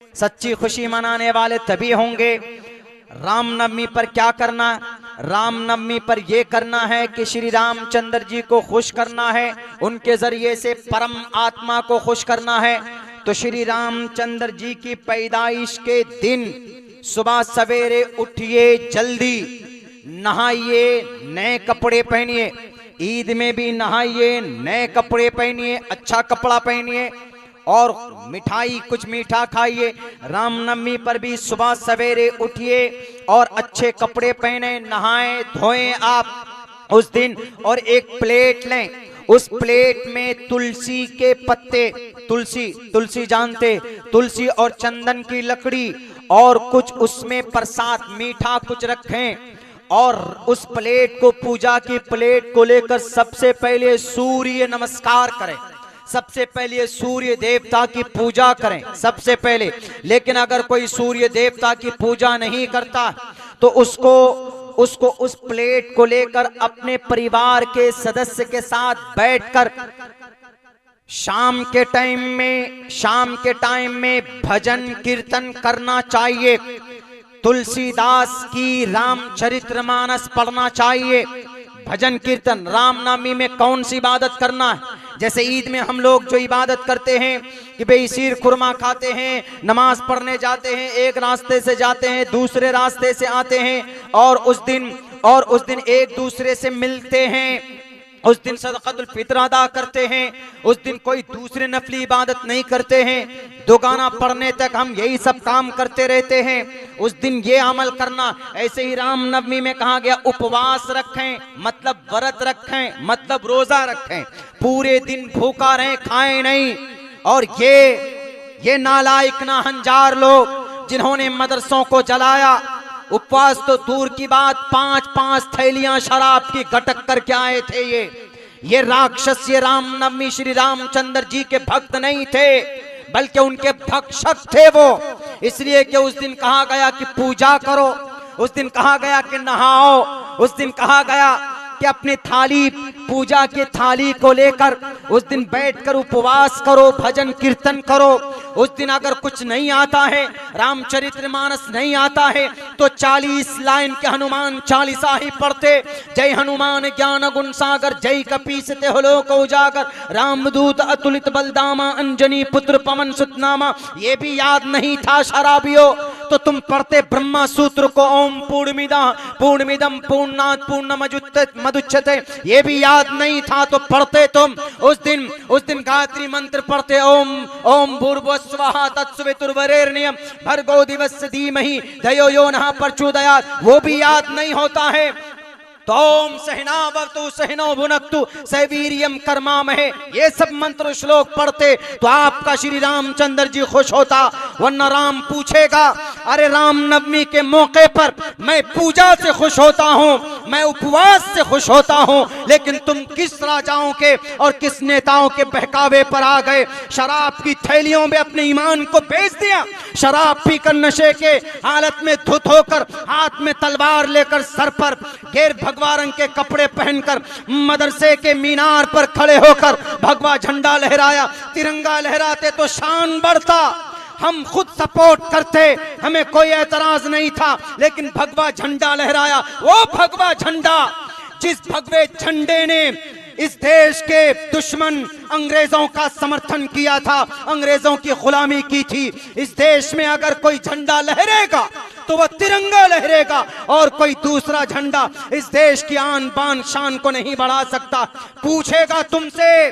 सच्ची खुशी मनाने वाले तभी होंगे। रामनवमी पर क्या करना? रामनवमी पर यह करना है कि श्री रामचंद्र जी को खुश करना है, उनके जरिए से परम आत्मा को खुश करना है। तो श्री रामचंद्र जी की पैदाइश के दिन सुबह सवेरे उठिए, जल्दी नहाइए, नए कपड़े पहनिए। ईद में भी नहाइए, नए कपड़े पहनिए, अच्छा कपड़ा पहनिए और मिठाई कुछ मीठा खाइए। रामनवमी पर भी सुबह सवेरे उठिए और अच्छे कपड़े पहने, नहाएं धोएं आप उस दिन। और एक प्लेट लें, उस प्लेट में तुलसी के पत्ते, तुलसी जानते, तुलसी और चंदन की लकड़ी और कुछ उसमें प्रसाद मीठा कुछ रखें। और उस प्लेट को, पूजा की प्लेट को लेकर सबसे पहले सूर्य नमस्कार करें, सबसे पहले सूर्य देवता की पूजा करें सबसे पहले। लेकिन अगर कोई सूर्य देवता की पूजा नहीं करता तो उसको उस प्लेट को लेकर अपने परिवार के सदस्य के साथ बैठकर शाम के टाइम में भजन कीर्तन करना चाहिए। तुलसीदास की रामचरितमानस पढ़ना चाहिए। भजन कीर्तन रामनवमी में कौन सी इबादत करना है? जैसे ईद में हम लोग जो इबादत करते हैं कि भाई शीर खुरमा खाते हैं, नमाज पढ़ने जाते हैं, एक रास्ते से जाते हैं दूसरे रास्ते से आते हैं और उस दिन एक दूसरे से मिलते हैं, उस दिन सदक़तुल फित्र अदा करते हैं, उस दिन कोई दूसरे नफली इबादत नहीं करते हैं। दुगाना पढ़ने तक हम यही सब काम करते रहते हैं, उस दिन ये अमल करना। ऐसे ही रामनवमी में कहा गया उपवास रखें, मतलब व्रत रखें, मतलब रोजा रखें, पूरे दिन भूखा रहें, खाएं नहीं। और ये नालायक नाहंजार लोग जिन्होंने मदरसों को जलाया, उपवास तो दूर की बात, 5-5 थैलियां शराब की गटक करके आए थे। ये राक्षस, ये रामनवमी श्री रामचंद्र जी के भक्त नहीं थे बल्कि उनके भक्षक थे वो। इसलिए कि उस दिन कहा गया कि पूजा करो, उस दिन कहा गया कि नहाओ, उस दिन कहा गया कि अपनी थाली, पूजा की थाली को लेकर उस दिन बैठकर उपवास करो, भजन कीर्तन करो। उस दिन अगर कुछ नहीं आता है, रामचरितमानस नहीं आता है, तो 40 लाइन के हनुमान चालीसा ही पढ़ते। जय हनुमान ज्ञान गुण सागर, जय कपीसते हो लोक उजागर, रामदूत अतुलित बलदामा, अंजनी पुत्र पवन सुत नामा। ये भी याद नहीं था शराबियों, तो तुम पढ़ते ब्रह्मा सूत्र को, ओम पूर्णमिदं पूर्णात् पूर्णमुदच्यते। ये भी याद नहीं था तो पढ़ते तुम उस दिन गायत्री मंत्र पढ़ते, ओम भूर्भुवः स्वः तत्सवितुर्वरेण्यं भर्गो दिवस्य धीमहि धियो यो नः प्रचोदयात्। वो भी याद नहीं होता है तो ओम सहनावतु सहनो भुनक्तु सवीर्यम कर्मामहे, ये सब मंत्र श्लोक पढ़ते तो आपका श्री रामचंद्र जी खुश होता। वरना राम पूछेगा, अरे रामनवमी के मौके पर मैं पूजा से खुश होता हूँ, मैं उपवास से खुश होता हूँ, लेकिन तुम किस राजाओं के और किस नेताओं के बहकावे पर आ गए? शराब की थैलियों में अपने ईमान को बेच दिया, शराब पीकर नशे के हालत में धुत होकर, हाथ में तलवार लेकर, सर पर गैर भगवा रंग के कपड़े पहनकर मदरसे के मीनार पर खड़े होकर भगवा झंडा लहराया। तिरंगा लहराते तो शान बढ़ता, हम खुद सपोर्ट करते, हमें कोई एतराज नहीं था, लेकिन भगवा झंडा लहराया। वो भगवा झंडा, जिस भगवे झंडे ने इस देश के दुश्मन अंग्रेजों का समर्थन किया था, अंग्रेजों की गुलामी की थी। इस देश में अगर कोई झंडा लहरेगा तो वह तिरंगा लहरेगा, और कोई दूसरा झंडा इस देश की आन बान शान को नहीं बढ़ा सकता। पूछेगा तुमसे,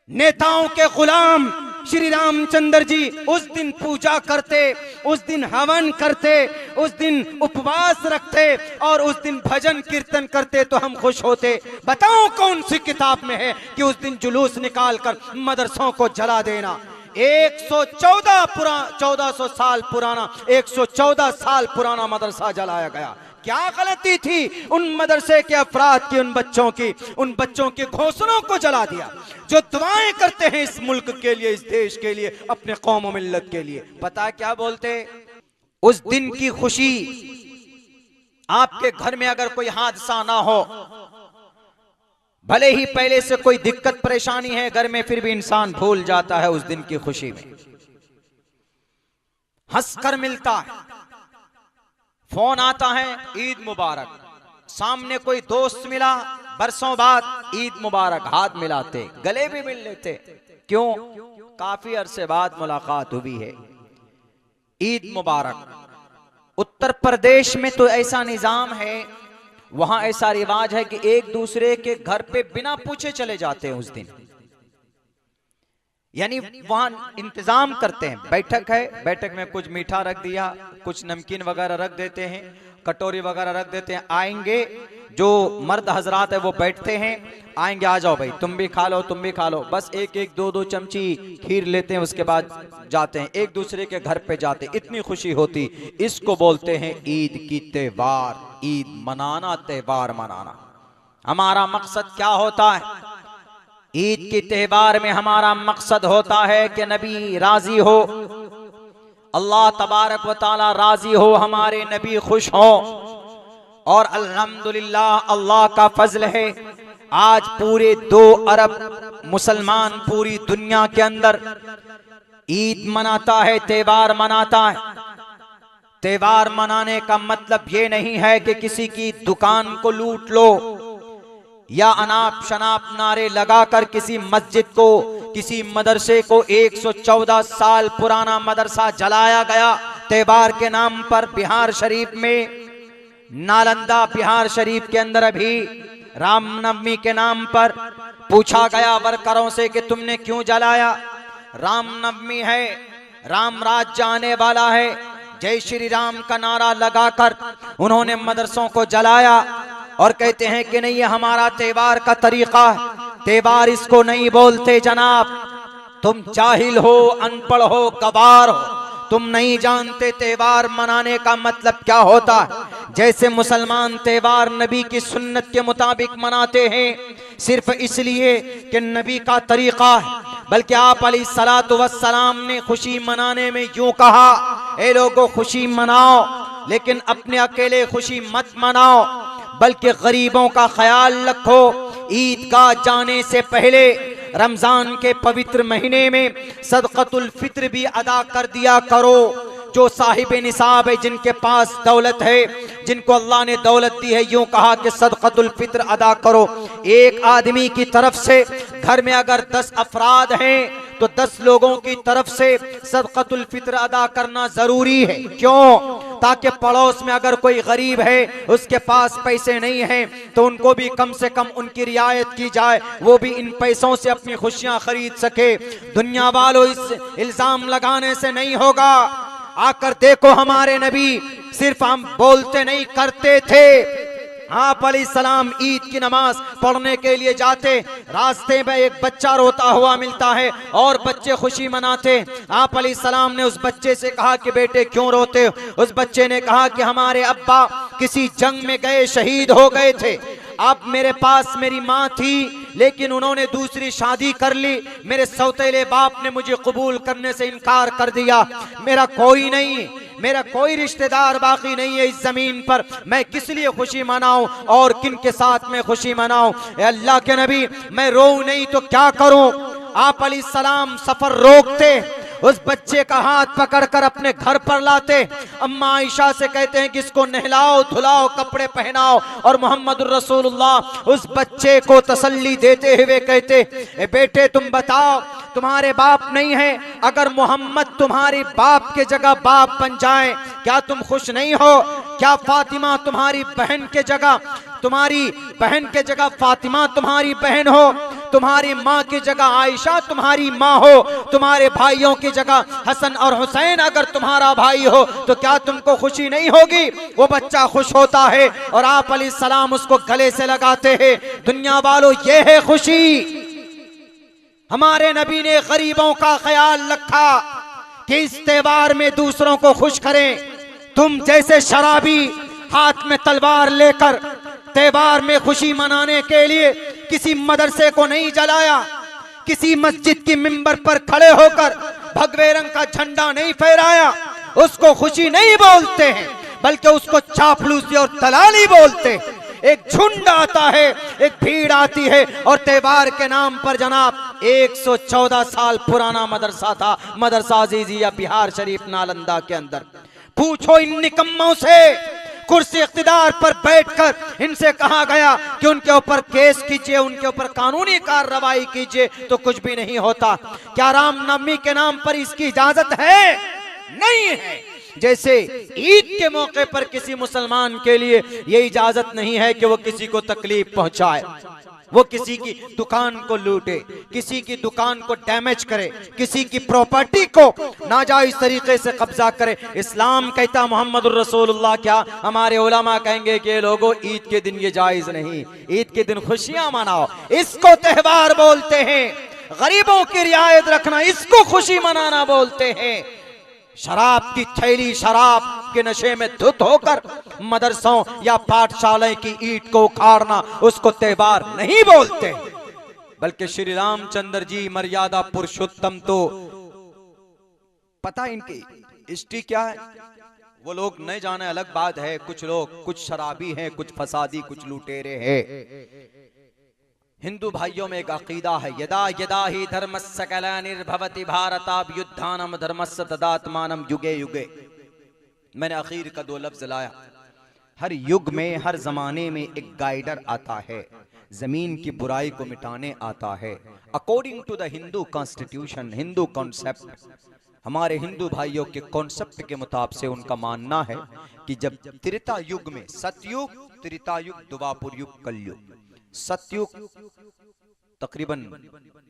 नेताओं के गुलाम श्री रामचंद्र जी उस दिन पूजा करते, उस दिन हवन करते, उस दिन उपवास रखते और उस दिन भजन कीर्तन करते तो हम खुश होते। बताओ कौन सी किताब में है कि उस दिन जुलूस निकालकर मदरसों को जला देना? 1400 साल पुराना, 114 साल पुराना मदरसा जलाया गया। क्या गलती थी उन मदरसे के अफराद की, उन बच्चों के घोंसलों को जला दिया जो दुआएं करते हैं इस मुल्क के लिए, इस देश के लिए, अपने कौम और मिल्लत के लिए। पता क्या बोलते? उस दिन की खुशी, आपके घर में अगर कोई हादसा ना हो, भले ही पहले से कोई दिक्कत परेशानी है घर में, फिर भी इंसान भूल जाता है उस दिन की खुशी में। हंसकर मिलता है, फोन आता है ईद मुबारक, सामने कोई दोस्त मिला बरसों बाद ईद मुबारक, हाथ मिलाते, गले भी मिल लेते। क्यों? काफी अरसे बाद मुलाकात हुई है, ईद मुबारक। उत्तर प्रदेश में तो ऐसा निजाम है, वहां ऐसा रिवाज है कि एक दूसरे के घर पे बिना पूछे चले जाते हैं उस दिन, यानी वहां इंतजाम करते हैं। बैठक है, बैठक में कुछ मीठा रख दिया, कुछ नमकीन वगैरह रख देते हैं, कटोरी वगैरह रख देते हैं। आएंगे जो मर्द हजरात है वो बैठते हैं, आएंगे, आ जाओ भाई तुम भी खा लो, तुम भी खा लो, बस एक एक दो दो चमची खीर लेते हैं, उसके बाद जाते हैं, एक दूसरे के घर पे जाते हैं। इतनी खुशी होती, इसको बोलते हैं ईद की त्योहार, ईद मनाना, त्योहार मनाना। हमारा मकसद क्या होता है? ईद के त्योहार में हमारा मकसद होता है कि नबी राजी हो, अल्लाह तबारक व तआला राजी हो, हमारे नबी खुश हो। और अल्हम्दुलिल्लाह अल्लाह का फजल है, आज पूरे 2 अरब मुसलमान पूरी दुनिया के अंदर ईद मनाता है, त्योहार मनाता है। त्योहार मनाने का मतलब ये नहीं है कि किसी की दुकान को लूट लो या अनाप शनाप नारे लगाकर किसी मस्जिद को, किसी मदरसे को, 114 साल पुराना मदरसा जलाया गया त्योहार के नाम पर। बिहार शरीफ में, नालंदा बिहार शरीफ के अंदर अभी रामनवमी के नाम पर पूछा गया वर्करों से कि तुमने क्यों जलाया? रामनवमी है, राम राज्य आने वाला है, जय श्री राम का नारा लगाकर उन्होंने मदरसों को जलाया और कहते हैं कि नहीं ये हमारा त्योहार का तरीका है, त्योहार इसको नहीं बोलते जनाब। तुम जाहिल हो, अनपढ़ हो, गवार हो, तुम नहीं जानते त्योहार मनाने का मतलब क्या होता है। जैसे मुसलमान त्योहार नबी की सुन्नत के मुताबिक मनाते हैं, सिर्फ इसलिए कि नबी का तरीका है, बल्कि आप अलैहिस्सलातु वस्सलाम ने खुशी मनाने में यूं कहा, ए लोगों खुशी मनाओ, लेकिन अपने अकेले खुशी मत मनाओ, बल्कि गरीबों का ख्याल रखो। ईदगाह जाने से पहले रमजान के पवित्र महीने में सदक़तुल फित्र भी अदा कर दिया करो। जो साहिब निसाब है, जिनके पास दौलत है, जिनको अल्लाह ने दौलत दी है, यूं कहा कि सदक़तुल फित्र अदा करो। एक आदमी की तरफ से घर में अगर 10 अफराद हैं तो 10 लोगों की तरफ से सदक़तुल फित्र अदा करना जरूरी है। क्यों? ताकि पड़ोस में अगर कोई गरीब है, उसके पास पैसे नहीं हैं, तो उनको भी कम से कम उनकी रियायत की जाए, वो भी इन पैसों से अपनी खुशियां खरीद सके। दुनिया वालों इस इल्जाम लगाने से नहीं होगा। आकर देखो हमारे नबी सिर्फ हम बोलते नहीं करते थे। आप अलैहिस्सलाम ईद की नमाज पढ़ने के लिए जाते, रास्ते में एक बच्चा रोता हुआ मिलता है और बच्चे खुशी मनाते। आप अलैहिस्सलाम ने उस बच्चे से कहा कि बेटे क्यों रोते हो? उस बच्चे ने कहा कि हमारे अब्बा किसी जंग में गए, शहीद हो गए थे। अब मेरे पास मेरी माँ थी, लेकिन उन्होंने दूसरी शादी कर ली। मेरे सौतेले बाप ने मुझे कबूल करने से इनकार कर दिया। मेरा कोई नहीं, मेरा कोई रिश्तेदार बाकी नहीं है इस जमीन पर। मैं किस लिए खुशी मनाऊं और किन के साथ में खुशी मनाऊं? अल्लाह के नबी, मैं रोऊं नहीं तो क्या करूं? आप अलैहिस्सलाम सफर रोकते, उस बच्चे का हाथ पकड़कर अपने घर पर लाते। अम्मा आयशा से कहते हैं कि इसको नहलाओ, धुलाओ, कपड़े पहनाओ, और मोहम्मद रसूलुल्लाह उस बच्चे को तसल्ली देते हुए कहते, ए बेटे तुम बताओ, तुम्हारे बाप नहीं है, अगर मोहम्मद तुम्हारी बाप के जगह बाप बन जाए, क्या तुम खुश नहीं हो? क्या फातिमा तुम्हारी बहन के जगह, तुम्हारी बहन के जगह फातिमा तुम्हारी बहन हो, तुम्हारी माँ की जगह आयशा तुम्हारी माँ हो, तुम्हारे भाइयों की जगह हसन और हुसैन अगर तुम्हारा भाई हो, तो क्या तुमको खुशी नहीं होगी? वो बच्चा खुश होता है और आप अलैहिस्सलाम उसको गले से लगाते हैं। दुनिया वालों, ये है खुशी। हमारे नबी ने गरीबों का ख्याल रखा कि इस त्योहार में दूसरों को खुश करें। तुम जैसे शराबी हाथ में तलवार लेकर त्योहार में खुशी मनाने के लिए किसी मदरसे को नहीं जलाया, किसी मस्जिद की मिंबर पर खड़े होकर भगवे रंग का झंडा नहीं फहराया, उसको खुशी नहीं बोलते हैं, बल्कि उसको चापलूसी और दलाली बोलते। एक झुंड आता है, एक भीड़ आती है और त्योहार के नाम पर जनाब 114 साल पुराना मदरसा था, मदरसा अजीजिया बिहार शरीफ नालंदा के अंदर। पूछो इन निकम्मों से, कुर्सी इख्तिदार पर बैठकर इनसे कहा गया कि उनके ऊपर केस कीजिए, उनके ऊपर कानूनी कार्रवाई कीजिए, तो कुछ भी नहीं होता। क्या रामनवमी के नाम पर इसकी इजाजत है? नहीं है। जैसे ईद के मौके पर किसी मुसलमान के लिए यह इजाजत नहीं है कि वो किसी को तकलीफ पहुंचाए, वो किसी की दुकान को लूटे, किसी की दुकान को डैमेज करे, किसी की प्रॉपर्टी को नाजायज तरीके से कब्जा करे। इस्लाम कहता मोहम्मदुर रसूलुल्लाह, क्या हमारे उलमा कहेंगे कि लोगों ईद के दिन ये जायज नहीं, ईद के दिन खुशियां मनाओ, इसको त्योहार बोलते हैं। गरीबों की रियायत रखना, इसको खुशी मनाना बोलते हैं। शराब की थैली, शराब के नशे में धुत होकर मदरसों या पाठशाला की ईंट को उखाड़ना, उसको त्योहार नहीं बोलते। बल्कि श्री रामचंद्र जी मर्यादा पुरुषोत्तम, तो पता इनकी हिस्ट्री क्या है वो लोग नहीं जाने, अलग बात है। कुछ लोग, कुछ शराबी हैं, कुछ फसादी, कुछ लुटेरे हैं। हिंदू भाइयों में एक अकीदा है, यदा यदा ही धर्मस्य ग्लानिर्भवति भारताभ्युत्थानम धर्मस्य तदात्मानम युगे युगे। मैंने आखिर का 2 लफ्ज लाया। हर युग में, हर जमाने में एक गाइडर आता है, जमीन की बुराई को मिटाने आता है। According to the Hindu constitution, Hindu concept, हमारे हिंदू भाइयों के कॉन्सेप्ट के मुताबिक से उनका मानना है कि जब त्रेता युग में, सतयुग, त्रेतायुग, द्वापर युग, कलयुग, सतयुग तकरीबन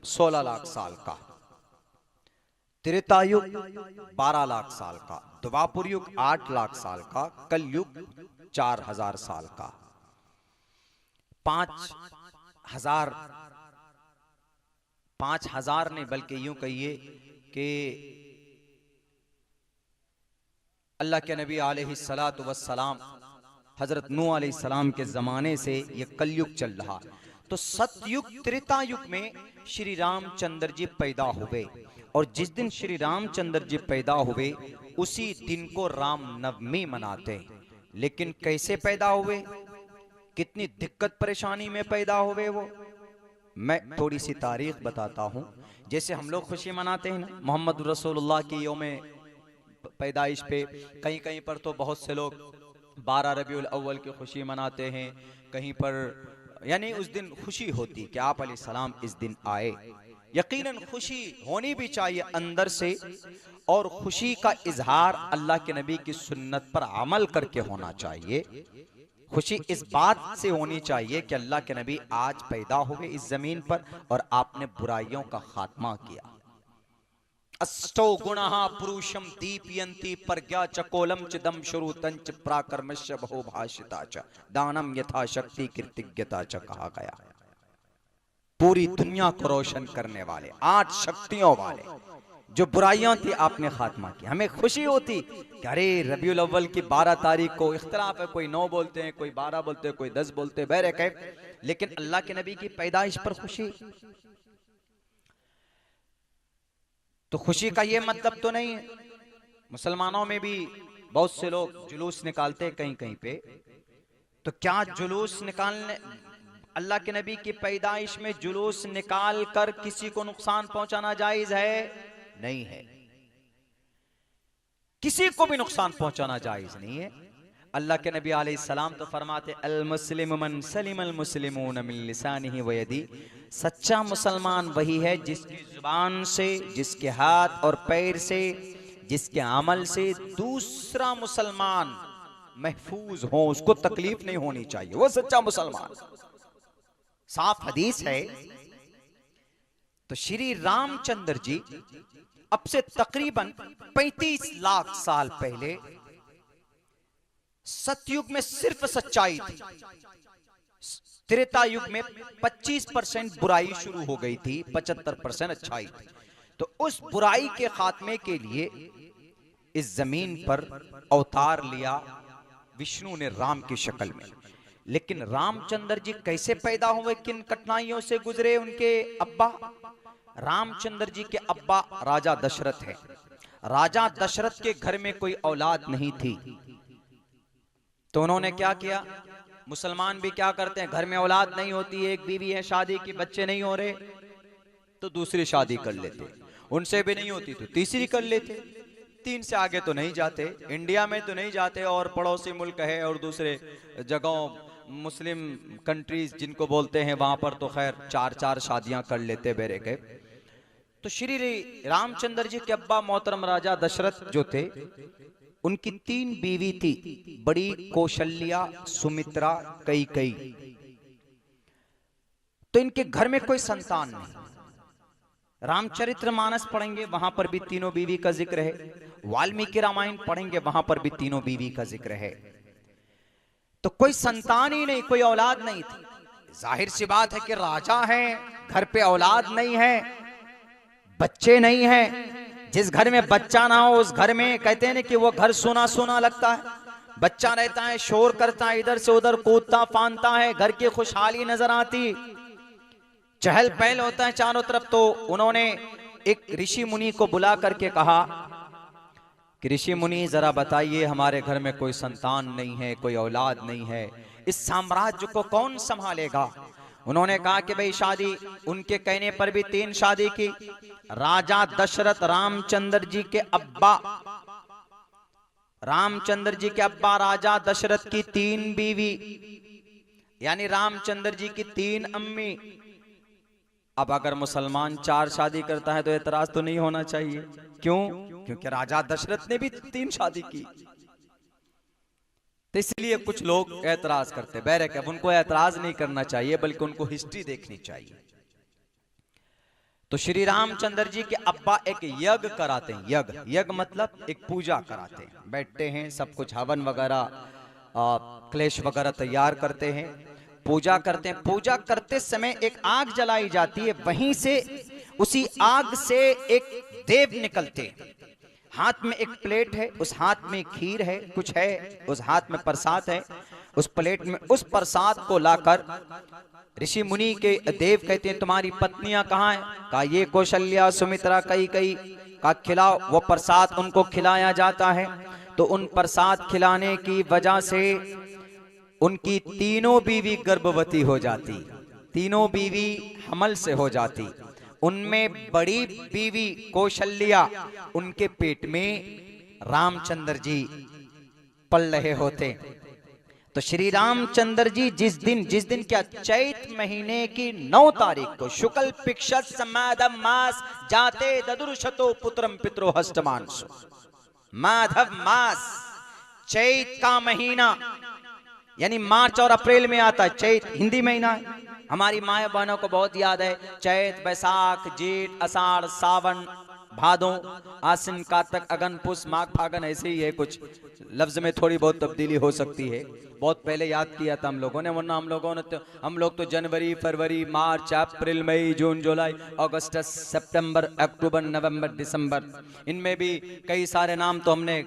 16 लाख साल का, त्रेतायुग 12 लाख साल का, द्वापर युग 8 लाख साल का, कलयुग 4000 साल का, 5000 नहीं बल्कि यूं कहिए कि अल्लाह के नबी अलैहिस्सलातु वस्सलाम, हजरत नूह अलैहिस्सलाम के जमाने से ये कलयुग चल रहा। तो सतयुग, त्रेतायुग में श्री रामचंद्र जी पैदा हुए, और जिस दिन श्री रामचंद्र जी पैदा हुए उसी दिन को रामनवमी मनाते। लेकिन कैसे पैदा हुए, कितनी दिक्कत परेशानी में पैदा हुए, वो मैं थोड़ी सी तारीख बताता हूँ। जैसे हम लोग खुशी मनाते हैं ना मोहम्मद रसूलुल्लाह की यौम पैदाइश पे, कहीं कहीं पर तो बहुत से लोग 12 रबीउल अव्वल की खुशी मनाते हैं, कहीं पर यानी उस दिन खुशी होती कि आप अलैहिस्सलाम इस दिन आए। यकीनन खुशी होनी भी चाहिए अंदर से, और खुशी का इजहार अल्लाह के नबी की सुन्नत पर अमल करके होना चाहिए। खुशी इस बात से होनी चाहिए कि अल्लाह के नबी आज पैदा हुए इस जमीन पर और आपने बुराइयों का खात्मा किया। अष्टो गुणः पुरुषम दीपयन्ति प्रज्ञा च कोलम च दम श्रुतंच प्राकर्मश्य बहु भाषिता च दानम यथा शक्ति कृतज्ञता च कहा गया। पूरी दुनिया को रोशन करने वाले 8 शक्तियों वाले जो बुराइयां थी आपने खात्मा किया। हमें खुशी होती कि अरे रबीउल अव्वल की 12 तारीख को, इख्तिलाफ है, कोई 9 बोलते हैं, कोई 12 बोलते हैं, कोई 10 बोलते हैं, बहरकैफ, लेकिन अल्लाह के नबी की पैदाइश पर खुशी। तो खुशी का ये मतलब तो नहीं है, मुसलमानों में भी बहुत से लोग जुलूस निकालते हैं कहीं कहीं पे, तो क्या जुलूस निकालने, अल्लाह के नबी की पैदाइश में जुलूस निकाल कर किसी को नुकसान पहुंचाना जायज है? नहीं है, किसी को भी नुकसान पहुंचाना जायज नहीं है। अल्लाह के नबी अलैहिस्सलाम तो फरमाते अल मुस्लिम मन सलिमल मुस्लिमून मिन लिसानिही व यदी, सच्चा मुसलमान वही है जिसकी जुबान से, जिसके हाथ और पैर से, जिसके अमल से दूसरा मुसलमान महफूज हो, उसको तकलीफ नहीं होनी चाहिए, वो सच्चा मुसलमान। साफ हदीस है। तो श्री रामचंद्र जी अब से तकरीबन 35 लाख साल पहले सतयुग में सिर्फ सच्चाई थी, त्रेता युग में 25% बुराई शुरू हो गई थी, 75% अच्छाई थी। तो उस बुराई के खात्मे के लिए इस जमीन पर अवतार लिया विष्णु ने राम की शक्ल में। लेकिन रामचंद्र जी कैसे पैदा हुए, किन कठिनाइयों से गुजरे उनके अब्बा? रामचंद्र जी के अब्बा राजा दशरथ है। राजा दशरथ के घर में कोई औलाद नहीं थी, तो उन्होंने क्या किया, मुसलमान भी क्या करते हैं, घर में औलाद नहीं होती, एक बीवी है, शादी की, बच्चे नहीं हो रहे तो दूसरी शादी कर लेते, उनसे भी नहीं होती तो तीसरी कर लेते, 3 से आगे तो नहीं जाते। इंडिया में तो नहीं जाते, और पड़ोसी मुल्क है और दूसरे जगहों मुस्लिम कंट्रीज जिनको बोलते हैं वहां पर तो खैर 4-4 शादियां कर लेते बेरे के। तो श्री रामचंद्र जी के अब्बा मोहतरम राजा दशरथ जो थे, उनकी 3 बीवी थी, बड़ी, कौशल्या, सुमित्रा, कैकेयी। तो इनके घर में कोई संतान नहीं। रामचरितमानस पढ़ेंगे वहां पर भी तीनों बीवी का जिक्र है, वाल्मीकि रामायण पढ़ेंगे वहां पर भी तीनों बीवी का जिक्र है। तो कोई संतान ही नहीं, कोई औलाद नहीं थी। जाहिर सी बात है कि राजा है, घर पे औलाद नहीं है, बच्चे नहीं है। जिस घर में बच्चा ना हो उस घर में कहते हैं ना कि वो घर सोना सोना लगता है। बच्चा रहता है, शोर करता है, इधर से उधर कूदता फांदता है, घर की खुशहाली नजर आती, चहल पहल होता है चारों तरफ। तो उन्होंने एक ऋषि मुनि को बुला करके कहा कि ऋषि मुनि जरा बताइए, हमारे घर में कोई संतान नहीं है, कोई औलाद नहीं है, इस साम्राज्य को कौन संभालेगा। उन्होंने कहा कि भाई शादी, उनके कहने पर भी 3 शादी की। राजा दशरथ रामचंद्र जी के अब्बा, रामचंद्र जी के अब्बा राजा दशरथ की 3 बीवी, यानी रामचंद्र जी की 3 अम्मी। अब अगर मुसलमान 4 शादी करता है तो एतराज तो नहीं होना चाहिए। क्यों? क्योंकि राजा दशरथ ने भी 3 शादी की। तो इसलिए कुछ लोग एतराज करते, बैरक अब उनको एतराज नहीं करना चाहिए, बल्कि उनको हिस्ट्री देखनी चाहिए। तो श्री रामचंद्र जी के अब्बा एक यज्ञ कराते हैं। यज्ञ मतलब एक पूजा कराते हैं, बैठते हैं, सब कुछ हवन वगैरह, क्लेश वगैरह तैयार करते हैं, पूजा करते हैं। पूजा करते समय एक आग जलाई जाती है, वहीं से उसी आग से एक देव निकलते हैं। हाथ में एक प्लेट है, उस हाथ में खीर है, कुछ है, उस हाथ में प्रसाद है, उस प्लेट में उस प्रसाद को लाकर ऋषि मुनि के देव कहते हैं तुम्हारी पत्नियां कहाँ हैं? कहा ये कौशल्या, सुमित्रा, कैकेयी। का खिलाओ। वो प्रसाद उनको खिलाया जाता है। तो उन प्रसाद खिलाने की वजह से उनकी तीनों बीवी गर्भवती हो जाती, तीनों बीवी हमल से हो जाती। उनमें बड़ी बीवी कौशल्या, उनके पेट में रामचंद्र जी पल रहे होते। तो श्री रामचंद्र जी जिस दिन क्या, चैत महीने की 9 तारीख को शुक्ल पिक्षत माधव मास जाते ददुर्शतो पुत्रम पितरो हस्तमांसु। माधव मास, चैत का महीना, यानी मार्च और अप्रैल में आता है। चैत हिंदी महीना है, हमारी माए बहनों को बहुत याद है। चैत, बैसाख, जेठ, आषाढ़, सावन, भादों, आसिन, कार्तिक, अगन, पुष, माघ, फागुन, ऐसे ही है। कुछ लफ्ज में थोड़ी बहुत तब्दीली हो सकती है, बहुत पहले याद किया था हम लोगों ने, वरना हम लोग तो जनवरी, फरवरी, मार्च, अप्रैल, मई, जून, जुलाई, अगस्त, सितंबर, अक्टूबर, नवंबर, दिसंबर, इनमें भी कई सारे नाम तो हमने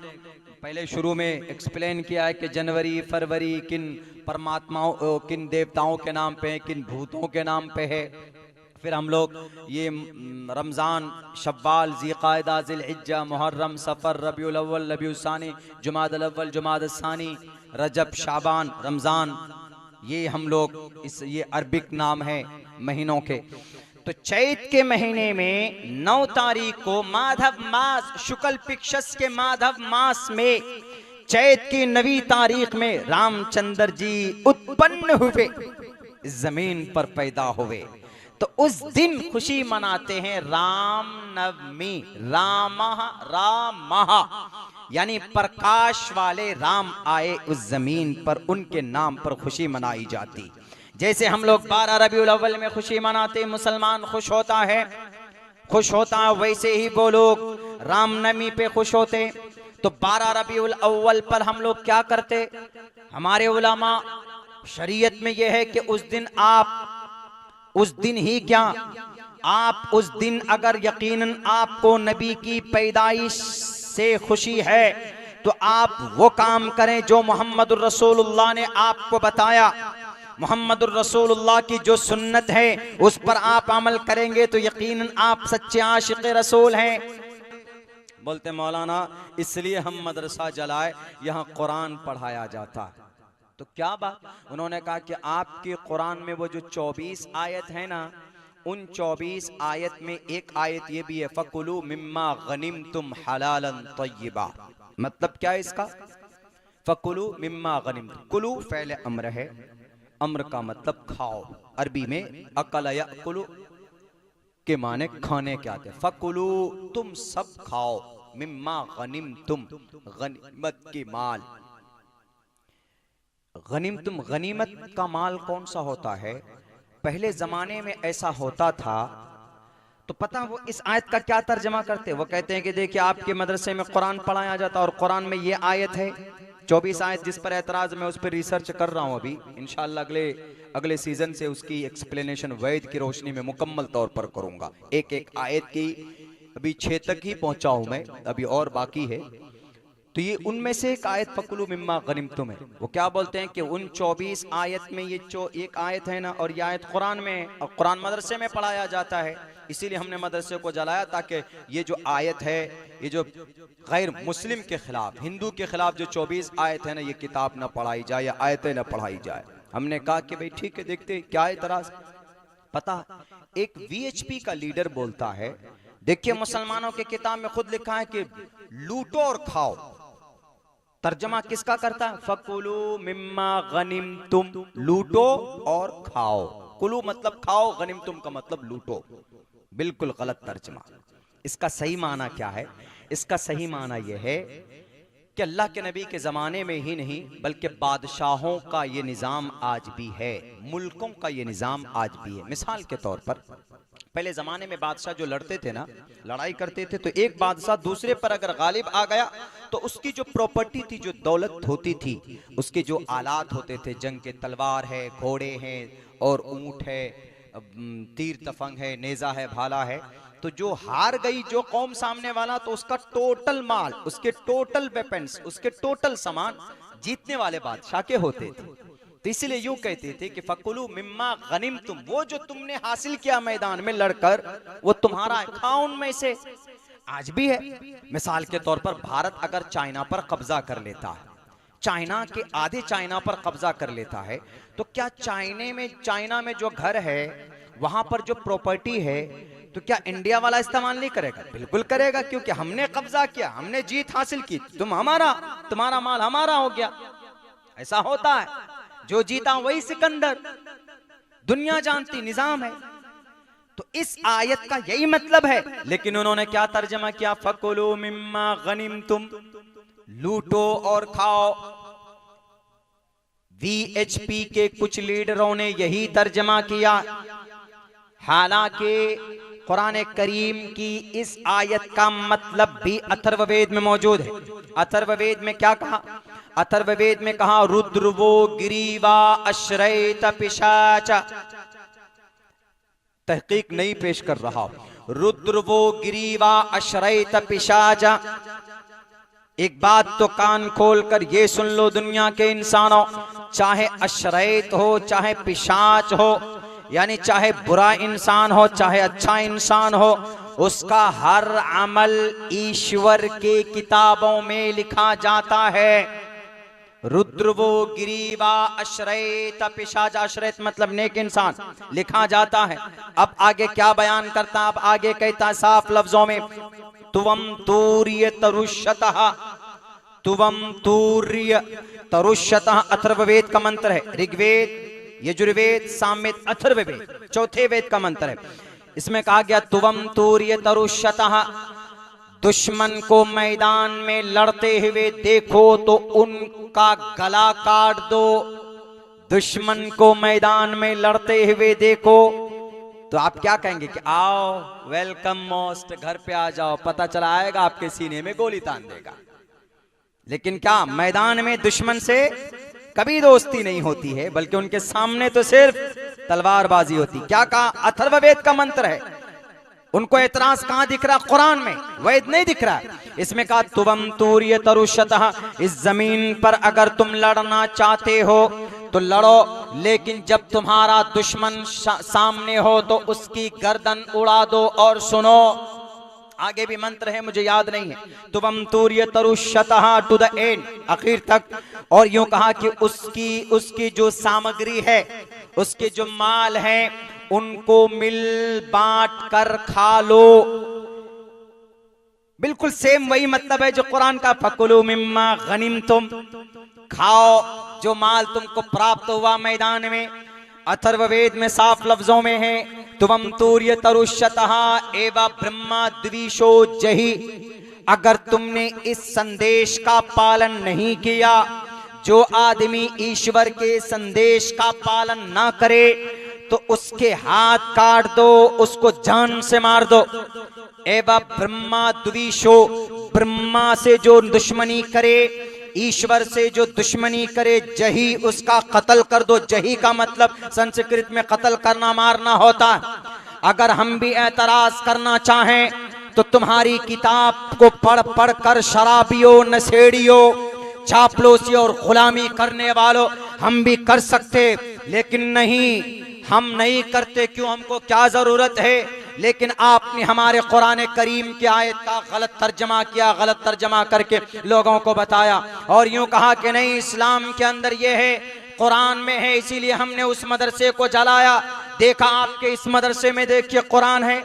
पहले शुरू में एक्सप्लेन किया है कि जनवरी, फरवरी किन परमात्माओं, किन देवताओं के नाम पे है, किन भूतों के नाम पे है। फिर हम लोग ये रमज़ान, शव्वाल, ज़ीक़ायदा, ज़िलहिज्जा, मुहर्रम, सफ़र, रबीउल अव्वल, रबीउल सानी, जुमादल अव्वल, जुमादल सानी, रजब, शाबान, रमज़ान, ये हम लोग ये अरबिक नाम है महीनों के। तो चैत के महीने में 9 तारीख को माधव मास, शुक्ल पिक्षस के माधव मास में चैत की 9वीं तारीख में रामचंद्र जी उत्पन्न हुए, जमीन पर पैदा हुए। तो उस दिन खुशी मनाते हैं राम नवमी। राम यानी प्रकाश वाले राम आए उस जमीन पर, उनके नाम पर खुशी मनाई जाती। जैसे हम लोग 12 रबीउल अव्वल में खुशी मनाते, मुसलमान खुश होता है, वैसे ही वो लोग रामनवमी पे खुश होते। तो 12 रबीउल अव्वल पर हम लोग क्या करते, हमारे उलमा शरीयत में यह है कि उस दिन आप उस दिन अगर यकीनन आपको नबी की पैदाइश से खुशी है तो आप वो काम करें जो मोहम्मदुर रसूलुल्लाह ने आपको बताया। मोहम्मदुर रसूलुल्लाह की जो सुन्नत है उस पर आप अमल करेंगे तो यकीनन आप सच्चे आशिक़ रसूल हैं। बोलते मौलाना इसलिए हम मदरसा जलाए, यहाँ कुरान पढ़ाया जाता है। तो क्या बात, उन्होंने कहा कि आपके कुरान में वो जो 24 आयत है ना, उन 24 आयत में एक आयत ये भी है, फकुलू मिम्मा गनिमतुम हलालन तय्यबा। मतलब क्या है इसका? फकुलू मिम्मा गनिमतुम, कुलू फ़ैल अम्र है, अम्र का मतलब खाओ, अरबी में अकल यअकुलु के माने खाने के आते हैं। फकुलू तुम सब खाओ, मिम्मा गनिमतुम गनीमत के माल। गनीमतुम, गनीमत का माल कौन सा होता है? पहले जमाने में ऐसा होता था, तो पता वो इस आयत का क्या तर्जमा करते? वो कहते हैं कि देखिए आपके मदरसे में कुरान पढ़ाया जाता और कुरान में ये आयत है 24 आयत, जिस पर एतराज मैं उस पर रिसर्च कर रहा हूं अभी, इंशाअल्लाह अगले सीजन से उसकी एक्सप्लेनेशन वैद की रोशनी में मुकम्मल तौर पर करूंगा। एक एक आयत की अभी 6 तक ही पहुंचा हूं मैं, अभी और बाकी है। तो ये उनमें से एक आयत फकुलू मिम्मा गनिमतुम है। वो क्या बोलते हैं कि उन 24 आयत में ये एक आयत है ना, और ये आयत कुरान में है, और कुरान मदरसे में पढ़ाया जाता है, इसीलिए हमने मदरसे को जलाया ताकि ये जो आयत है, ये जो गैर मुस्लिम के खिलाफ, हिंदू के खिलाफ जो 24 आयत है ना, ये किताब ना पढ़ाई जाए या आयतें ना पढ़ाई जाए। हमने कहा कि भाई ठीक है, देखते क्या एतराज। पता एक वीएचपी का लीडर बोलता है, देखिए मुसलमानों के किताब में खुद लिखा है कि लूटो और खाओ। तर्जमा किसका करता है? फकुलू मिम्मा गनिमतुम, लूटो और खाओ। कुलू मतलब खाओ, गनिमतुम का मतलब लूटो। बिल्कुल गलत तर्जमा। इसका सही माना क्या है? इसका सही माना यह है कि अल्लाह के नबी के ज़माने में ही नहीं बल्कि बादशाहों का ये निज़ाम आज भी है, मुल्कों का ये निज़ाम आज भी है। मिसाल के तौर पर पहले ज़माने में बादशाह जो लड़ते थे ना, लड़ाई करते थे, तो एक बादशाह दूसरे पर अगर गालिब आ गया तो उसकी जो प्रॉपर्टी थी, जो दौलत होती थी, उसके जो आलात होते थे जंग के, तलवार है, घोड़े हैं और ऊंट है, तीर तफंग है, नेज़ा है, भाला है, तो जो हार गई जो कौम सामने वाला, तो उसका टोटल माल, उसके टोटल वेपन्स, उसके टोटल सामान जीतने वाले बादशाह के होते थे। तो इसलिए यूं कहते थे कि फकुलू मिम्मा गनिमतुम, वो जो तुमने हासिल किया मैदान में लड़कर, वो तुम्हारा है, खाओ उनमें से। आज भी है। मिसाल के तौर पर भारत अगर चाइना पर कब्जा कर लेता है, चाइना के आधे चाइना पर कब्जा कर लेता है, तो क्या चाइना में जो घर है, वहां पर जो प्रॉपर्टी है, तो क्या इंडिया वाला इस्तेमाल नहीं करेगा? बिल्कुल करेगा, क्योंकि हमने कब्जा किया, हमने जीत हासिल की, तुम हमारा, तुम्हारा माल हमारा हो गया। ऐसा होता है, जो जीता वही सिकंदर, दुनिया जानती निजाम है। तो इस आयत का यही मतलब है, लेकिन उन्होंने क्या तर्जमा किया? फकुलू मिम्मा गनिमतुम, लूटो और खाओ। वीएचपी के कुछ लीडरों ने यही तर्जमा किया, हालांकि कुरान करीम की इस आयत का मतलब भी अथर्ववेद में मौजूद है। अथर्ववेद में क्या कहा? अथर्ववेद में कहा रुद्रवो गिरीवा अश्रैत पिशाच। तहकीक नहीं पेश कर रहा, रुद्रवो गिरीवा अश्रैत पिशाच। एक बात तो कान खोलकर ये सुन लो दुनिया के इंसानों, चाहे अश्रैत हो चाहे पिशाच हो, यानी चाहे बुरा इंसान हो चाहे अच्छा इंसान हो, उसका हर अमल ईश्वर के किताबों में लिखा जाता है। रुद्रवो गिरीवा अश्रैत पिशाच, अश्रैत मतलब नेक इंसान, लिखा जाता है। अब आगे क्या बयान करता? अब आगे कहता साफ लफ्जों में, तुवम तूर्य तरुष्यतः, तुवम तूर्य तरुष्यतः अथर्ववेद का मंत्र है। ऋग्वेद, यजुर्वेद, सामवेद, अथर्ववेद, चौथे वेद का मंत्र है। इसमें कहा गया तुवम तूर्य तरुष्यतः, दुश्मन को मैदान में लड़ते हुए देखो तो उनका गला काट दो। दुश्मन को मैदान में लड़ते हुए देखो तो आप क्या कहेंगे कि आओ, वेलकम मोस्ट, घर पे आ जाओ, पता चला आएगा आपके सीने में गोली तान देगा। लेकिन क्या मैदान में दुश्मन से कभी दोस्ती नहीं होती है, बल्कि उनके सामने तो सिर्फ तलवारबाजी होती। क्या कहा? अथर्ववेद का मंत्र है। उनको एतराज कहां दिख रहा? कुरान में, वेद नहीं दिख रहा है। इसमें कहा तुवम तूर्य तरुष्यतः, इस जमीन पर अगर तुम लड़ना चाहते हो तो लड़ो, लेकिन जब तुम्हारा दुश्मन सामने हो तो उसकी गर्दन उड़ा दो। और सुनो, आगे भी मंत्र है, मुझे याद नहीं है। तुवम तूर्य तरुष्यतः टू द एंड, आखिर तक। और यूं कहा कि उसकी जो सामग्री है, उसके जो माल है, उनको मिल बांट कर खा लो। बिल्कुल सेम वही मतलब है जो कुरान का फकुलू मिम्मा गनिमतुम, खाओ जो माल तुमको प्राप्त हुआ मैदान में। अथर्ववेद में साफ लफ्जों में है, तुवम तूर्य तरुष्यतः एवं ब्रह्मा द्विशो जही। अगर तुमने इस संदेश का पालन नहीं किया, जो आदमी ईश्वर के संदेश का पालन ना करे तो उसके हाथ काट दो, उसको जान से मार दो। एवं ब्रह्मा द्विशो, ब्रह्मा से जो दुश्मनी करे, ईश्वर से जो दुश्मनी करे, जही उसका कत्ल कर दो। जही का मतलब संस्कृत में कत्ल करना, मारना होता है। अगर हम भी एतराज करना चाहें तो तुम्हारी किताब को पढ़ पढ़ कर शराबियों, नशेड़ियों, चापलूसी और गुलामी करने वालों हम भी कर सकते, लेकिन नहीं, हम नहीं करते। क्यों? हमको क्या जरूरत है? लेकिन आपने हमारे कुरान करीम की आयत का गलत तर्जमा किया, गलत तर्जमा करके लोगों को बताया और यूं कहा कि नहीं, इस्लाम के अंदर ये है, कुरान में है, इसीलिए हमने उस मदरसे को जलाया। देखा आपके इस मदरसे में देखिए कुरान है,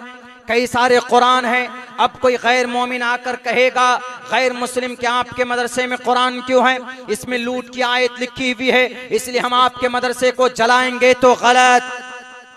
कई सारे कुरान हैं। अब कोई गैर मोमिन आकर कहेगा गैर मुस्लिम कि आपके मदरसे में कुरान क्यों है, इसमें लूट की आयत लिखी हुई है, इसलिए हम आपके मदरसे को जलाएंगे, तो गलत।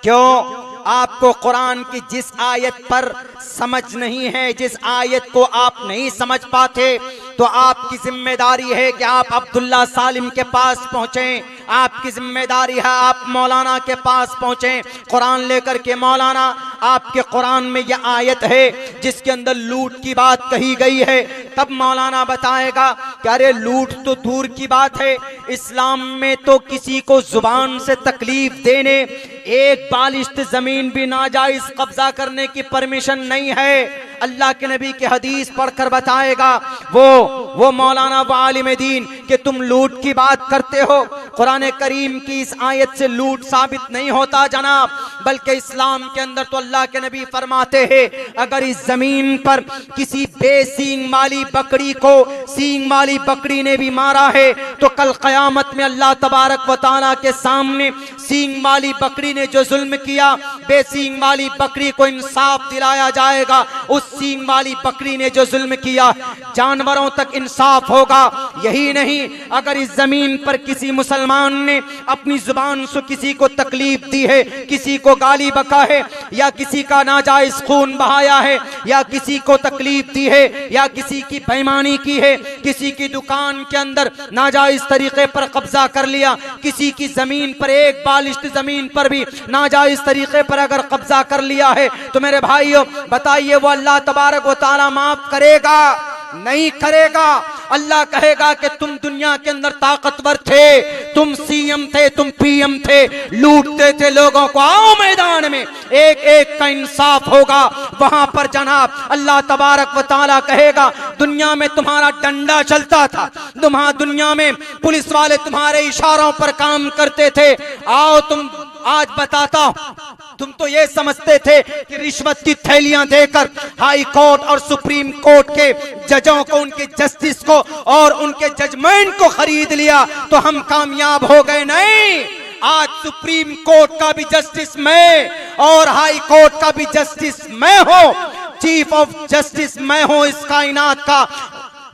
क्यों? आपको कुरान की जिस आयत पर समझ नहीं है, जिस आयत को आप नहीं समझ पाते, तो आपकी जिम्मेदारी है कि आप अब्दुल्ला सालिम के पास पहुंचें। आपकी जिम्मेदारी है आप मौलाना के पास पहुंचें कुरान लेकर के। मौलाना, आपके कुरान में यह आयत है जिसके अंदर लूट की बात कही गई है। तब मौलाना बताएगा कि अरे लूट तो दूर की बात है, इस्लाम में तो किसी को जुबान से तकलीफ देने, एक बालिश्त जमीन भी नाजायज कब्जा करने की परमिशन नहीं है। अल्लाह के नबी की हदीस पढ़कर बताएगा वो मौलाना व आलिम दीन कि तुम लूट की बात करते हो। कुरान करीम की इस आयत से लूट साबित नहीं होता जनाब, बल्कि इस्लाम के अंदर तो अल्लाह के नबी फरमाते हैं, अगर इस जमीन पर किसी बेसींग वाली बकरी को सींग वाली बकरी ने भी मारा है तो कल कयामत में अल्लाह तबारक व तआला के सामने सींग वाली बकरी ने जो जुल्म किया, बेसींग वाली बकरी को इंसाफ दिलाया जाएगा। उस सींग वाली बकरी ने जो जुल्म किया, जानवरों तक इंसाफ होगा। यही नहीं, अगर इस जमीन पर किसी मुसलमान ने अपनी जुबान से किसी को तकलीफ दी है, किसी को गाली बका है, या किसी का नाजायज खून बहाया है, या किसी को तकलीफ दी है, या किसी की बेईमानी की है, किसी की दुकान के अंदर नाजायज तरीके पर कब्जा कर लिया, किसी की जमीन पर, एक बालिश्त जमीन पर भी नाजायज तरीके पर अगर कब्जा कर लिया है, तो मेरे भाइयों बताइए वो अल्लाह तबारक व तआला माफ करेगा? नहीं करेगा। अल्लाह कहेगा कि तुम दुनिया के अंदर ताकतवर थे, तुम सीएम थे, तुम पीएम थे, लूटते थे लोगों को, आओ मैदान में, एक एक का इंसाफ होगा। वहां पर जनाब अल्लाह तबारक व तआला कहेगा दुनिया में तुम्हारा डंडा चलता था, दुनिया में पुलिस वाले तुम्हारे इशारों पर काम करते थे, आओ तुम आज बताता हूं, तुम तो ये समझते थे कि रिश्वत की थैलियां देकर हाई कोर्ट और सुप्रीम कोर्ट के जजों को, उनके जस्टिस को और उनके जजमेंट को खरीद लिया तो हम कामयाब हो गए। नहीं, आज सुप्रीम कोर्ट का भी जस्टिस मैं और हाई कोर्ट का भी जस्टिस मैं हूं, चीफ ऑफ जस्टिस मैं हूं इस कायनात का।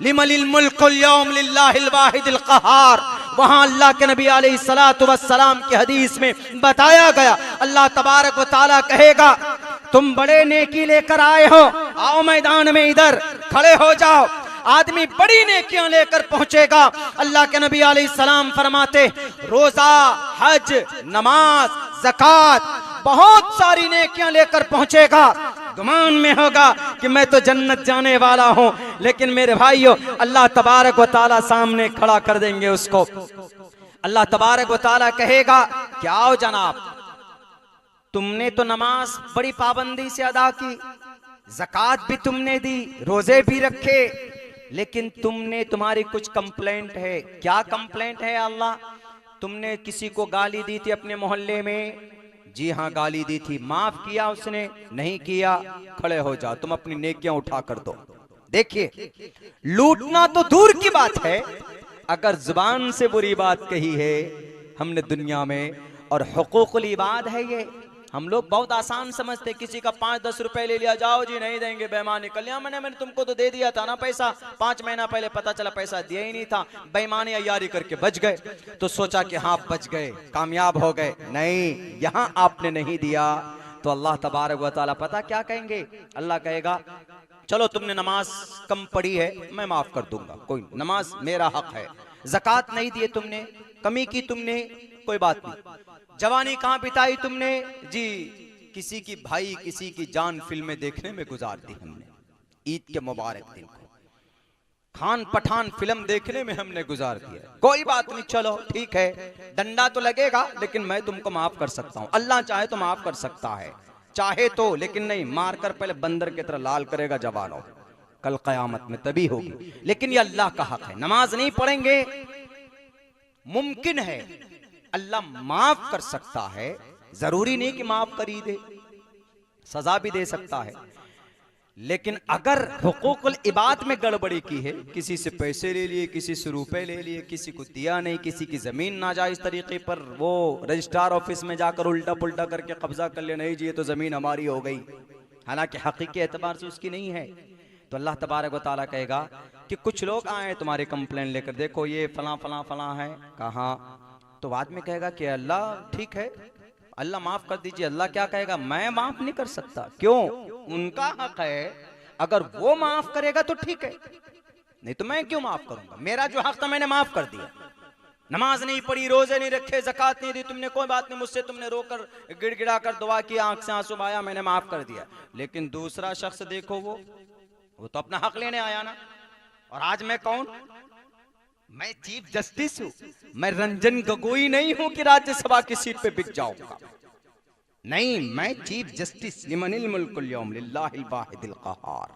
लिमनिल मुल्कुल यौम लिल्लाहिल वाहिदिल क़हार। वहां अल्लाह के नबी अलैहिस्सलातु वस्सलाम की हदीस में बताया गया, अल्लाह तबारक व तआला कहेगा तुम बड़े नेकी लेकर आए हो, आओ मैदान में इधर खड़े हो जाओ। आदमी बड़ी नेकियां लेकर पहुंचेगा। अल्लाह के नबी अलैहिस्सलाम फरमाते रोजा, हज, नमाज, ज़कात, बहुत सारी नेकियां लेकर पहुंचेगा। गुमान में होगा कि मैं तो जन्नत जाने वाला हूं, लेकिन मेरे भाइयों अल्लाह तबारक व तआला सामने खड़ा कर देंगे उसको। अल्लाह तबारक व तआला कहेगा क्या हो जनाब, तुमने तो नमाज बड़ी पाबंदी से अदा की, ज़कात भी तुमने दी, रोजे भी रखे, लेकिन तुम्हारी कुछ कंप्लेंट है। क्या कंप्लेंट है अल्लाह? तुमने किसी को गाली दी थी अपने मोहल्ले में, जी हाँ गाली दी थी, माफ किया उसने, नहीं किया, खड़े हो जाओ, तुम अपनी नेकियां उठा कर दो। देखिए लूटना तो दूर की बात है, अगर जुबान से बुरी बात कही है हमने दुनिया में, और हुकूकुल इबाद है ये। हम लोग बहुत आसान समझते, किसी का 5-10 रुपए ले लिया, जाओ जी नहीं देंगे, बेईमान निकल लिया, मैंने तुमको तो दे दिया था ना पैसा, 5 महीना पहले पता चला पैसा दिया ही नहीं था, बेईमानी अय्यारी करके बच गए, तो सोचा कि हाँ बच गए, कामयाब हो गए। नहीं, यहां आपने नहीं दिया तो अल्लाह तबारक व तआला पता क्या कहेंगे, अल्लाह कहेगा चलो तुमने नमाज कम पढ़ी है, मैं माफ कर दूंगा, कोई नमाज मेरा हक है। ज़कात नहीं दिए तुमने, कमी की तुमने, कोई बात नहीं। जवानी कहाँ बिताई तुमने, जी किसी की भाई किसी की जान फिल्में देखने में गुजार दी हमने, ईद के मुबारक दिन को खान पठान फिल्म देखने में हमने गुजार दिया, कोई बात नहीं, चलो ठीक है, डंडा तो लगेगा लेकिन मैं तुमको माफ कर सकता हूँ, अल्लाह चाहे तो माफ कर सकता है, चाहे तो, लेकिन नहीं, मारकर पहले बंदर की तरह लाल करेगा जवानों, कल कयामत में तभी होगी। लेकिन ये अल्लाह का हक है, नमाज नहीं पढ़ेंगे, मुमकिन है अल्लाह माफ कर सकता है, जरूरी नहीं कि माफ कर ही दे, सजा भी दे सकता है। लेकिन अगर हुकूकुल इबाद में गड़बड़ी की है, किसी से पैसे ले लिए, किसी से रुपए ले लिए, किसी को दिया नहीं, किसी की जमीन नाजायज तरीके पर वो रजिस्ट्रार ऑफिस में जाकर उल्टा पुल्टा करके कब्जा कर ले, नहीं जी ये तो जमीन हमारी हो गई, हालांकि हकीकी एतबार से उसकी नहीं है, तो अल्लाह तबारक व तआला कहेगा कि कुछ लोग आए तुम्हारी कंप्लेन लेकर, देखो ये फला फला फला है, कहा, तो बाद में कहेगा कि अल्लाह ठीक है, अल्लाह माफ कर दीजिए। अल्लाह क्या कहेगा, मैं माफ नहीं कर सकता, क्यों, उनका हक है, अगर वो माफ करेगा तो ठीक है, नहीं तो मैं क्यों माफ करूंगा, मेरा जो हक था मैंने माफ कर दिया। नमाज नहीं पढ़ी, रोजे नहीं रखे, ज़कात नहीं दी तुमने, कोई बात नहीं, मुझसे तुमने रोकर गिड़गिड़ा कर दुआ की, आंख से आंसू आया, मैंने माफ कर दिया। लेकिन दूसरा शख्स देखो, वो तो अपना हक लेने आया ना, और आज मैं कौन, मैं चीफ जस्टिस हूं, मैं रंजन गोगोई नहीं हूं कि राज्यसभा की सीट पे बिक जाऊंगा, नहीं, मैं चीफ जस्टिस, लिमनिल मुल्कुल यौम लिल्लाहिल वाहिदिल क़हार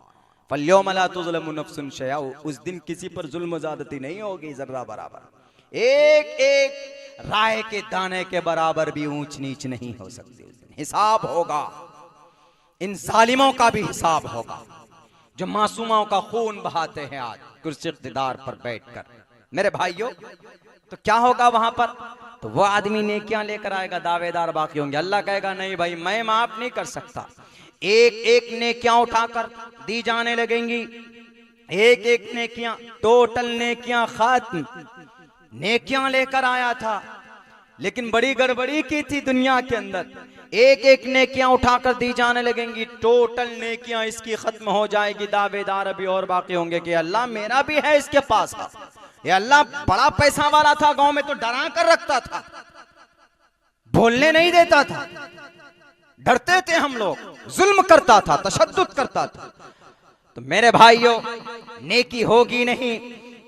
फल्यौम ला तुज़लमु नफ्सुन शैआ, उस दिन किसी पर जुल्म ज़्यादती नहीं होगी जर्रा बराबर, एक एक राय के दाने के बराबर भी ऊंच नीच नहीं हो सकती, उस दिन हिसाब होगा, इन जालिमों का भी हिसाब होगा जो मासूमाओं का खून बहाते हैं आज कुर्सी इक़्तिदार पर बैठकर। मेरे भाइयों, तो क्या होगा वहां पर, तो वो आदमी नेकियां लेकर आएगा, दावेदार बाकी होंगे, अल्लाह कहेगा नहीं भाई मैं माफ नहीं कर सकता, एक एक नेकियां उठाकर दी जाने लगेंगी, एक एक नेकियां, टोटल नेकियां खत्म, नेकियां लेकर आया था लेकिन बड़ी गड़बड़ी की थी दुनिया के अंदर, एक एक नेकियां उठाकर दी जाने लगेंगी, टोटल नेकियां इसकी खत्म हो जाएगी, दावेदार अभी और बाकी होंगे कि अल्लाह मेरा भी है इसके पास, ये अल्लाह बड़ा पैसा वाला था, गांव में तो डरा कर रखता था, बोलने नहीं देता था, डरते थे हम लोग, जुल्म करता था, तशद्दुद करता था। तो मेरे भाइयों, नेकी होगी नहीं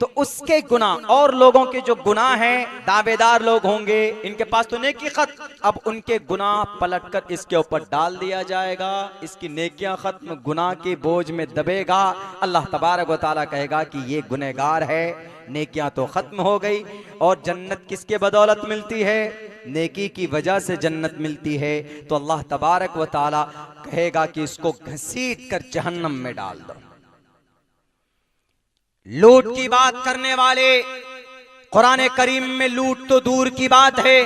तो उसके गुनाह और लोगों के जो गुनाह हैं, दावेदार लोग होंगे, इनके पास तो नेकी खत, अब उनके गुनाह पलटकर इसके ऊपर डाल दिया जाएगा, इसकी नेकियां खत्म, गुनाह के बोझ में दबेगा, अल्लाह तबारक व तआला कहेगा कि ये गुनहगार है, नेकियां तो खत्म हो गई, और जन्नत किसके बदौलत मिलती है, नेकी की वजह से जन्नत मिलती है, तो अल्लाह तबारक व तआला कहेगा कि इसको घसीट कर जहन्नम में डाल दो। लूट की बात करने वाले, कुरान करीम में लूट तो दूर की बात है,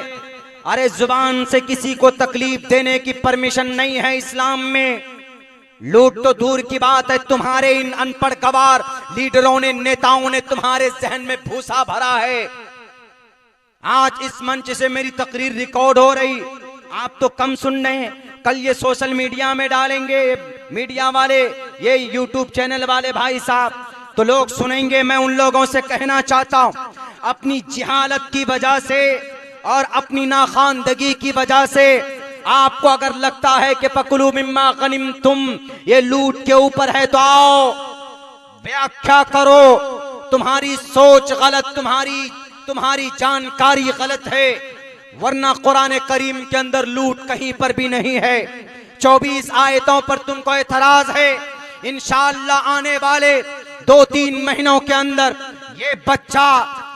अरे जुबान से किसी को तकलीफ देने की परमिशन नहीं है इस्लाम में, लूट तो दूर की बात है, तुम्हारे इन अनपढ़ गवार लीडरों ने, नेताओं ने तुम्हारे जहन में भूसा भरा है। आज इस मंच से मेरी तकरीर रिकॉर्ड हो रही, आप तो कम सुन रहे हैं, कल ये सोशल मीडिया में डालेंगे, मीडिया वाले, ये यूट्यूब चैनल वाले भाई साहब, तो लोग सुनेंगे। मैं उन लोगों से कहना चाहता हूं, अपनी जिहालत की वजह से और अपनी नाखानदगी की वजह से आपको अगर लगता है कि फकुलू मिम्मा गनिमतुम ये लूट के ऊपर है, तो आओ व्याख्या करो, तुम्हारी सोच गलत, तुम्हारी जानकारी गलत है, वरना कुरान करीम के अंदर लूट कहीं पर भी नहीं है। 24 आयतों पर तुमको एतराज है, इंशाअल्लाह आने वाले 2-3 महीनों के अंदर ये बच्चा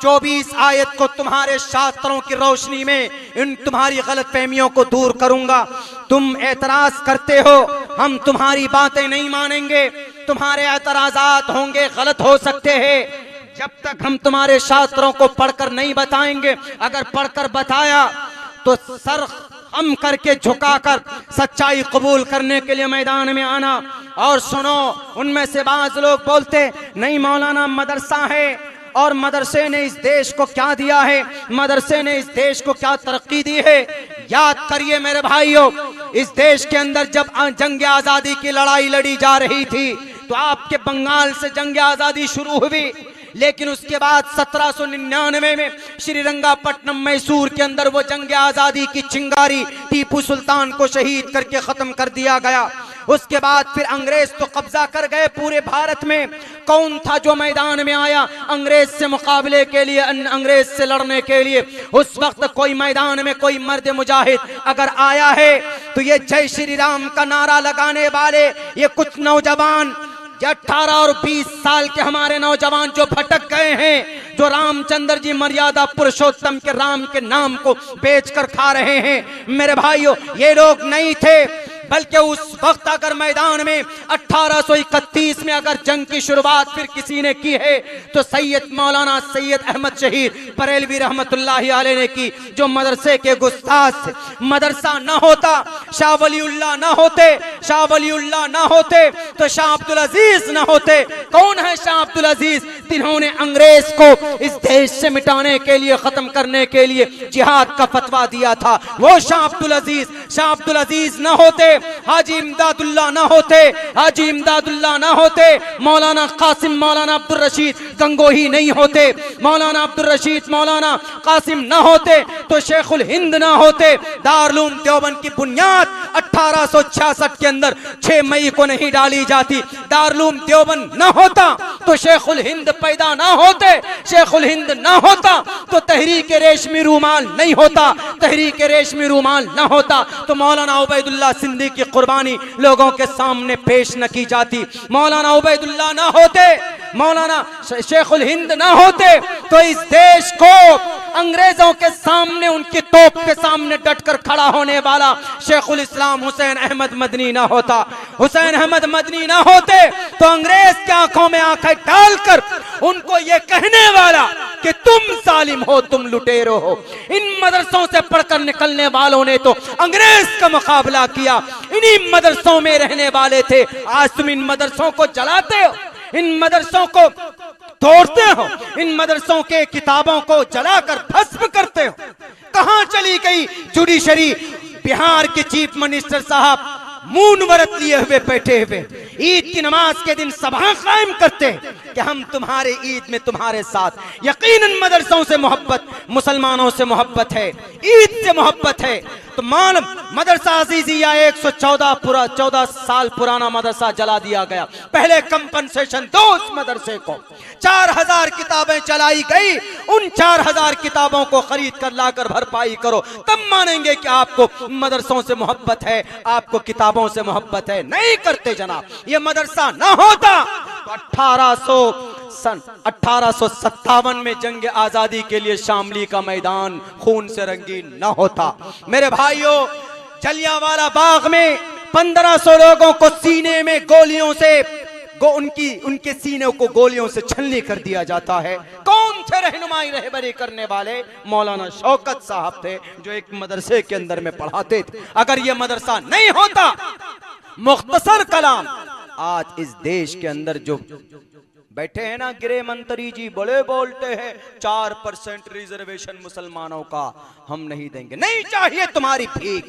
24 आयत को तुम्हारे शास्त्रों की रोशनी में इन तुम्हारी गलतफहमियों को दूर करूंगा। तुम एतराज करते हो, हम तुम्हारी बातें नहीं मानेंगे, तुम्हारे एतराजात होंगे, गलत हो सकते हैं। जब तक हम तुम्हारे शास्त्रों को पढ़कर नहीं बताएंगे, अगर पढ़कर बताया तो सर हम करके झुकाकर सच्चाई कबूल करने के लिए मैदान में आना। और सुनो, उनमें से बाज लोग बोलते नहीं मौलाना मदरसा है, और मदरसे ने इस देश को क्या दिया है, मदरसे ने इस देश को क्या तरक्की दी है। याद करिए मेरे भाइयों, इस देश के अंदर जब जंग आजादी की लड़ाई लड़ी जा रही थी तो आपके बंगाल से जंग आजादी शुरू हुई, लेकिन उसके बाद 1799 में श्रीरंगापट्टनम मैसूर के अंदर वो जंग आजादी की चिंगारी टीपू सुल्तान को शहीद करके खत्म कर दिया गया। उसके बाद फिर अंग्रेज तो कब्जा कर गए पूरे भारत में। कौन था जो मैदान में आया अंग्रेज से मुकाबले के लिए, अंग्रेज से लड़ने के लिए? उस वक्त कोई मैदान में कोई मर्द मुजाहिद अगर आया है तो ये जय श्री राम का नारा लगाने वाले ये कुछ नौजवान, 18 और 20 साल के हमारे नौजवान जो भटक गए हैं, जो रामचंद्र जी मर्यादा पुरुषोत्तम के राम के नाम को बेचकर खा रहे हैं। मेरे भाइयों, ये लोग नहीं थे, बल्कि उस वक्त अगर मैदान में 1831 में अगर जंग की शुरुआत फिर किसी ने की है तो सैयद मौलाना सैयद अहमद शहीद बरेलवी रहमतुल्लाहि अलैह ने की, जो मदरसे के गुस्ताख थे। मदरसा ना होता, शाह वलीउल्लाह ना होते, शाह वलीउल्लाह ना होते तो शाह अब्दुल अजीज ना होते। कौन है शाह अब्दुल अजीज? जिन्होंने अंग्रेज को इस देश से मिटाने के लिए, खत्म करने के लिए जिहाद का फतवा दिया था, वो शाह अब्दुल अजीज। शाह अब्दुल अजीज ना होते, हाजी इमदादुल्लाह ना होते, हाजी इमदादुल्लाह ना होते, मौलाना कासिम मौलाना अब्दुल रशीद गंगोही नहीं होते, मौलाना अब्दुल रशीद मौलाना कासिम ना होते तो शेखुल हिंद ना होते। दारुल देवबंद की बुनियाद 1866 के अंदर 6 मई को नहीं डाली जाती। दारुल देवबंद ना होता तो शेखुल हिंद पैदा ना होते, शेखुल हिंद ना होता तो तहरीक रेशमी रूमाल नहीं होता, तहरीक रेशमी रूमाल ना होता तो मौलाना उबैदुल्लाह सिंधी की कुर्बानी लोगों के सामने पेश न की जाती। मौलाना उबैदुल्लाह ना होते, मौलाना शेखुल हिंद ना होते तो इस देश को अंग्रेजों के सामने, उनकी तोप के सामने डटकर खड़ा होने वाला शेखुल इस्लाम हुसैन अहमद मदनी ना होता। हुसैन अहमद मदनी ना होते तो अंग्रेज की आंखों में आंखें डालकर उनको ये कहने वाला कि तुम जालिम हो, तुम लुटेरो हो। इन मदरसों से पढ़कर निकलने वालों ने तो अंग्रेज का मुकाबला किया, इन्हीं मदरसों में रहने वाले थे। आज तुम इन मदरसों को जलाते हो, इन मदरसों को तोड़ते हो, इन मदरसों के किताबों को जलाकर भस्म करते हो। कहां चली गई जुडिशरी? बिहार के चीफ मिनिस्टर साहब मून व्रत लिए हुए बैठे हुए ईद की नमाज के दिन सभा कायम करते हैं कि हम तुम्हारे ईद में तुम्हारे साथ। यकीनन मदरसों से मोहब्बत, मुसलमानों से मोहब्बत है, ईद से मोहब्बत है। तो मालूम मदरसा अजीजिया 114 साल पुराना मदरसा जला दिया गया। पहले कंपनसेशन दो उस मदरसे को, 4000 किताबें चलाई गई, उन 4000 किताबों को खरीद कर लाकर भरपाई करो, तब मानेंगे कि आपको मदरसों से मोहब्बत है, आपको किताबों से मोहब्बत है। नहीं करते जनाब। ये मदरसा ना होता तो 1857 में जंग आजादी के लिए शामली का मैदान खून से रंगीन न होता। मेरे भाइयों, जलियांवाला बाग में 1500 लोगों को सीने में गोलियों से उनके सीने को गोलियों से छलनी कर दिया जाता है। कौन थे रहनुमाई रहबरी करने वाले? मौलाना शौकत साहब थे, जो एक मदरसे के अंदर में पढ़ाते थे। अगर ये मदरसा नहीं होता, मुख्तसर कलाम, आज इस देश के अंदर जो बैठे हैं ना गृह मंत्री जी, बड़े बोलते हैं 4% रिजर्वेशन मुसलमानों का हम नहीं देंगे। नहीं चाहिए तुम्हारी भीख।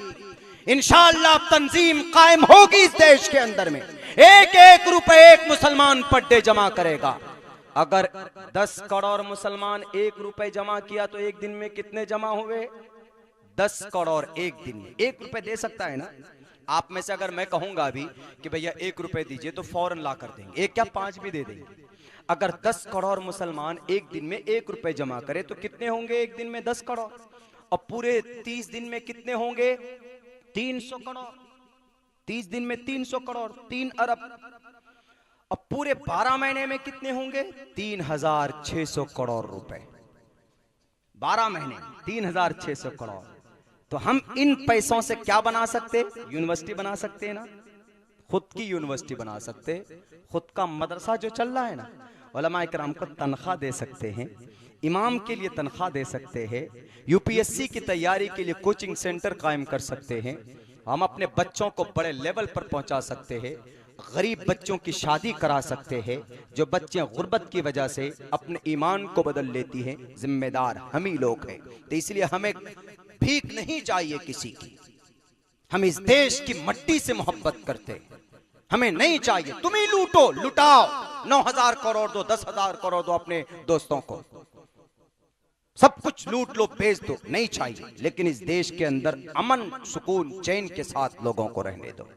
इंशाअल्लाह तंजीम कायम होगी इस देश के अंदर में। 1-1 रुपए एक मुसलमान पर डे जमा करेगा। अगर 10 करोड़ मुसलमान 1 रुपए जमा किया तो एक दिन में कितने जमा हुए? 10 करोड़ एक दिन में 1 रुपए दे सकता है ना? आप में से अगर मैं कहूंगा अभी कि भैया 1 रुपए दीजिए तो फौरन ला कर देंगे, एक क्या 5 भी दे देंगे। अगर 10 करोड़ मुसलमान एक दिन में 1 रुपए जमा करे तो कितने होंगे एक दिन में? 10 करोड़। और पूरे 30 दिन में कितने होंगे? 300 करोड़। 30 दिन में 300 करोड़, 3 अरब। और पूरे 12 महीने में कितने होंगे? 3600 करोड़ रुपए। 12 महीने 3600 करोड़। तो हम इन पैसों से क्या बना सकते? यूनिवर्सिटी बना सकते हैं ना, खुद की यूनिवर्सिटी बना सकते, खुद का मदरसा जो चल रहा है ना, उलमा इकराम को तनख्वाह दे सकते हैं, इमाम के लिए तनख्वाह दे सकते हैं, यूपीएससी की तैयारी के लिए कोचिंग सेंटर कायम कर सकते हैं, हम अपने बच्चों को बड़े लेवल पर पहुंचा सकते हैं, गरीब बच्चों की शादी करा सकते हैं, जो बच्चे गुर्बत की वजह से अपने ईमान को बदल लेती हैं, जिम्मेदार हम ही लोग हैं। तो इसलिए हमें भीख नहीं चाहिए किसी की, हम इस देश की मट्टी से मोहब्बत करते हैं, हमें नहीं चाहिए तुम ही लूटो, लुटाओ, 9,000 करोड़ दो, 10,000 करोड़ दो अपने दोस्तों को, सब कुछ लूट लो, बेच दो, नहीं चाहिए। लेकिन इस देश के अंदर अमन, सुकून, चैन के साथ लोगों को रहने दो।